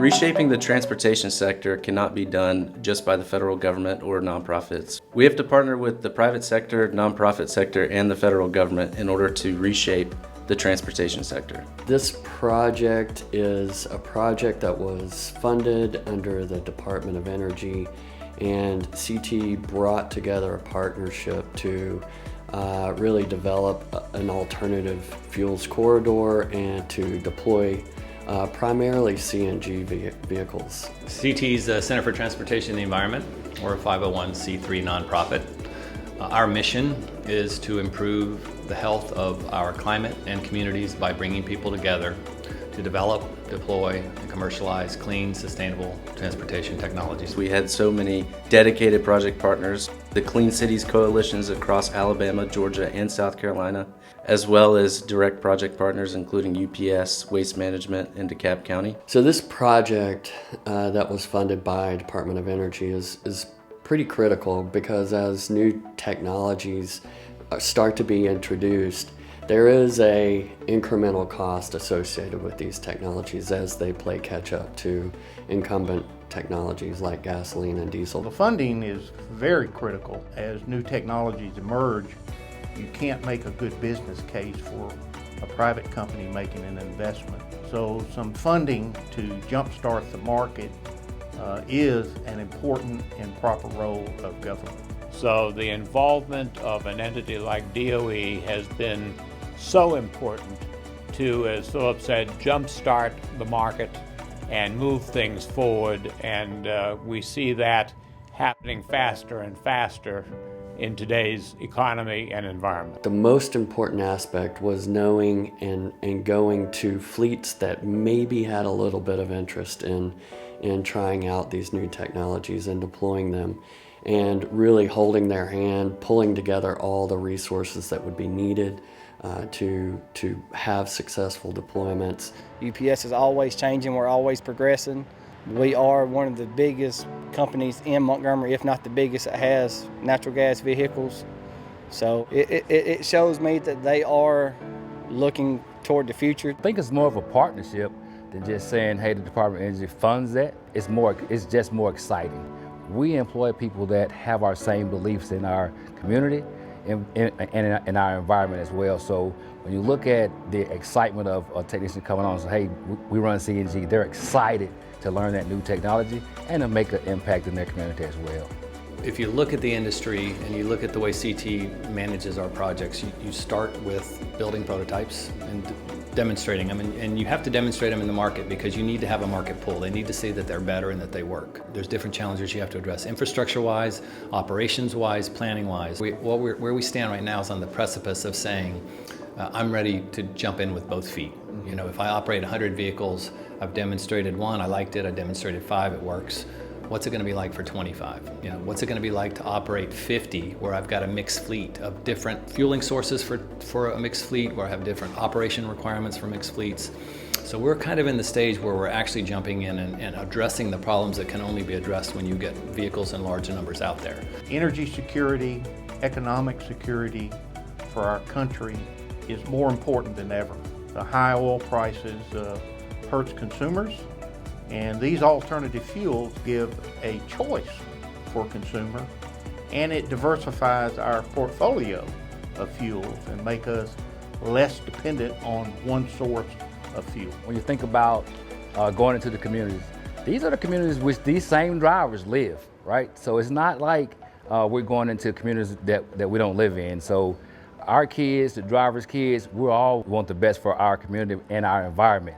Reshaping the transportation sector cannot be done just by the federal government or nonprofits. We have to partner with the private sector, nonprofit sector, and the federal government in order to reshape the transportation sector. This project is a project that was funded under the Department of Energy, and CT brought together a partnership to really develop an alternative fuels corridor and to deploy primarily CNG vehicles. CT's Center for Transportation and the Environment. We're a 501c3 nonprofit. Our mission is to improve the health of our climate and communities by bringing people together to develop, deploy, and commercialize clean, sustainable transportation technologies. We had so many dedicated project partners, the Clean Cities coalitions across Alabama, Georgia, and South Carolina, as well as direct project partners including UPS, Waste Management, and DeKalb County. So this project that was funded by Department of Energy is pretty critical, because as new technologies start to be introduced, there is a incremental cost associated with these technologies as they play catch up to incumbent technologies like gasoline and diesel. The funding is very critical. As new technologies emerge, you can't make a good business case for a private company making an investment. So some funding to jumpstart the market is an important and proper role of government. So the involvement of an entity like DOE has been so important to, as Philip said, jumpstart the market and move things forward, and we see that happening faster and faster in today's economy and environment. The most important aspect was knowing and going to fleets that maybe had a little bit of interest in trying out these new technologies and deploying them, and really holding their hand, pulling together all the resources that would be needed to have successful deployments. UPS is always changing, we're always progressing. We are one of the biggest companies in Montgomery, if not the biggest, that has natural gas vehicles. So it shows me that they are looking toward the future. I think it's more of a partnership than just saying, hey, the Department of Energy funds that. It's just more exciting. We employ people that have our same beliefs in our community and in our environment as well. So when you look at the excitement of a technician coming on and say, hey, we run CNG, they're excited to learn that new technology and to make an impact in their community as well. If you look at the industry and you look at the way CT manages our projects, you start with building prototypes and demonstrating them, and you have to demonstrate them in the market because you need to have a market pull. They need to see that they're better and that they work. There's different challenges you have to address, infrastructure-wise, operations-wise, planning-wise. Where we stand right now is on the precipice of saying, I'm ready to jump in with both feet. You know, if I operate 100 vehicles, I've demonstrated one, I liked it, I demonstrated 5, it works. What's it going to be like for 25? You know, what's it going to be like to operate 50 where I've got a mixed fleet of different fueling sources for a mixed fleet, where I have different operation requirements for mixed fleets. So we're kind of in the stage where we're actually jumping in and addressing the problems that can only be addressed when you get vehicles in large numbers out there. Energy security, economic security for our country is more important than ever. The high oil prices hurts consumers, and these alternative fuels give a choice for consumer, and it diversifies our portfolio of fuels and make us less dependent on one source of fuel. When you think about going into the communities, these are the communities which these same drivers live, right? So it's not like we're going into communities that we don't live in. So our kids, the drivers' kids, we all want the best for our community and our environment.